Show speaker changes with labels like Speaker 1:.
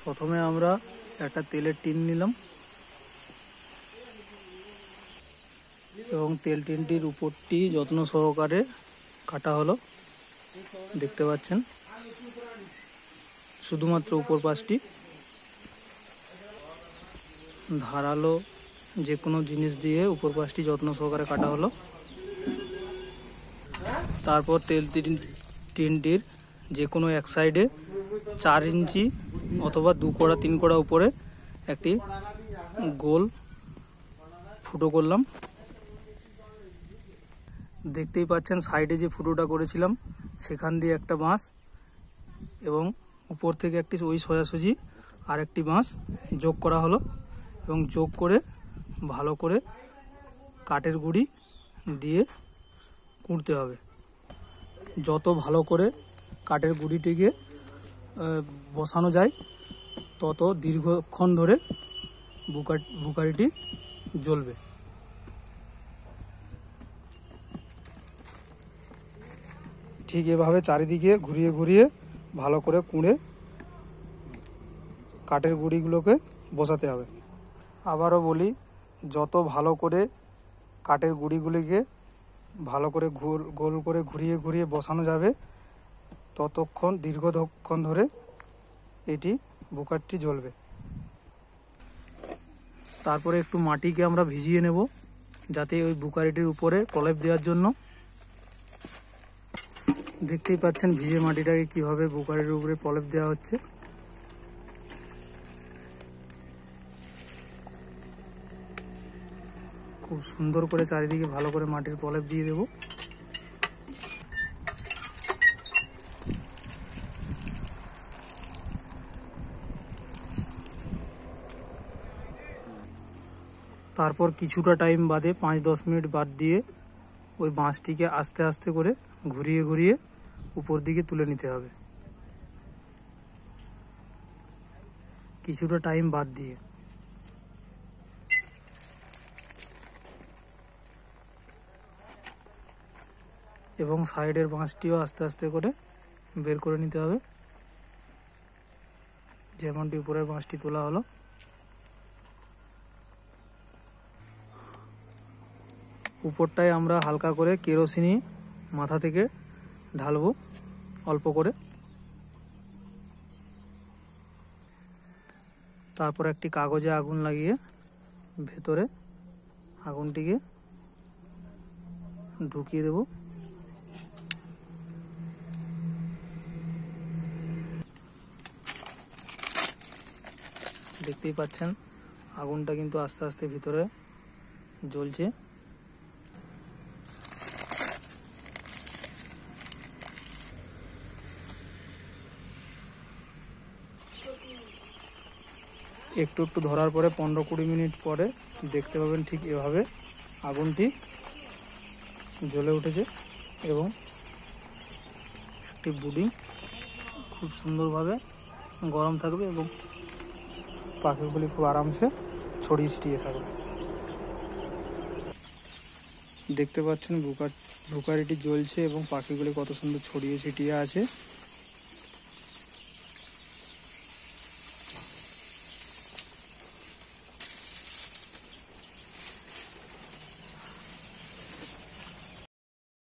Speaker 1: প্রথমে আমরা একটা তেলের টিন নিলাম এবং তেল টিনটির উপরটি যত্ন সহকারে কাটা হলো। দেখতে পাচ্ছেন শুধুমাত্র উপর পাশটি। ধারালো যে কোনো জিনিস দিয়ে উপর পাশটি যত্ন সহকারে কাটা হলো। তারপর তেল টিনটির যে কোনো এক সাইডে 4 ইঞ্চি অথবা 2 কোড়া 3 কোড়া উপরে একটি গোল ফুটো করলাম। দেখতেই পাচ্ছেন সাইডে যে ফুটোটা করেছিলাম সেখান দিয়ে একটা বাঁশ এবং উপর থেকে একটি ওই সোজাসুজি আর একটি বাঁশ যোগ করা হলো এবং যোগ করে ভালো করে কাঠের গুঁড়ি দিয়ে কুঁড়তে হবে। যত ভালো করে কাঠের গুঁড়িটিকে বসানো যায় তত দীর্ঘক্ষণ ধরে বুকারিটি জ্বলবে। ঠিক এভাবে চারিদিকে ঘুরিয়ে ঘুরিয়ে ভালো করে কুঁড়ে কাঠের গুঁড়িগুলোকে বসাতে হবে। আবারও বলি, যত ভালো করে কাঠের গুঁড়িগুলিকে ভালো করে গোল করে ঘুরিয়ে ঘুরিয়ে বসানো যাবে ততক্ষণ দীর্ঘক্ষণ ধরে এটি বুকারটি জ্বলবে। তারপরে একটু মাটিকে আমরা ভিজিয়ে নেব যাতে ওই বুকারিটির উপরে প্রলেপ দেওয়ার জন্য। দেখতেই পাচ্ছেন ভিজে মাটিটাকে কিভাবে বুকারির উপরে প্রলেপ দেওয়া হচ্ছে। খুব সুন্দর করে চারিদিকে ভালো করে মাটির প্রলেপ দিয়ে দেব। তারপর কিছুটা টাইম বাদে 5-10 মিনিট বাদ দিয়ে ওই বাঁশটিকে আস্তে আস্তে করে ঘুরিয়ে ঘুরিয়ে উপর দিকে তুলে নিতে হবে। কিছুটা টাইম বাদ দিয়ে এবং সাইডের বাঁশটিও আস্তে আস্তে করে বের করে নিতে হবে, যেমনটি উপরের বাঁশটি তোলা হলো। উপরটায় আমরা হালকা করে কেরোসিনি মাথা থেকে ঢালবো অল্প করে। তারপর একটি কাগজে আগুন লাগিয়ে ভেতরে আগুনটিকে ঢুকিয়ে দেব। দেখতেই পাচ্ছেন আগুনটা কিন্তু আস্তে আস্তে ভিতরে জ্বলছে। একটু একটু ধরার পরে 15-20 মিনিট পরে দেখতে পাবেন ঠিক এভাবে আগুনটি জ্বলে উঠেছে এবং একটি বুডিং খুব সুন্দরভাবে গরম থাকবে এবং পাখিগুলি খুব আরামসে ছড়িয়ে ছিটিয়ে থাকবে। দেখতে পাচ্ছেন বুকারিটি জ্বলছে এবং পাখিগুলি কত সুন্দর ছড়িয়ে ছিটিয়ে আছে।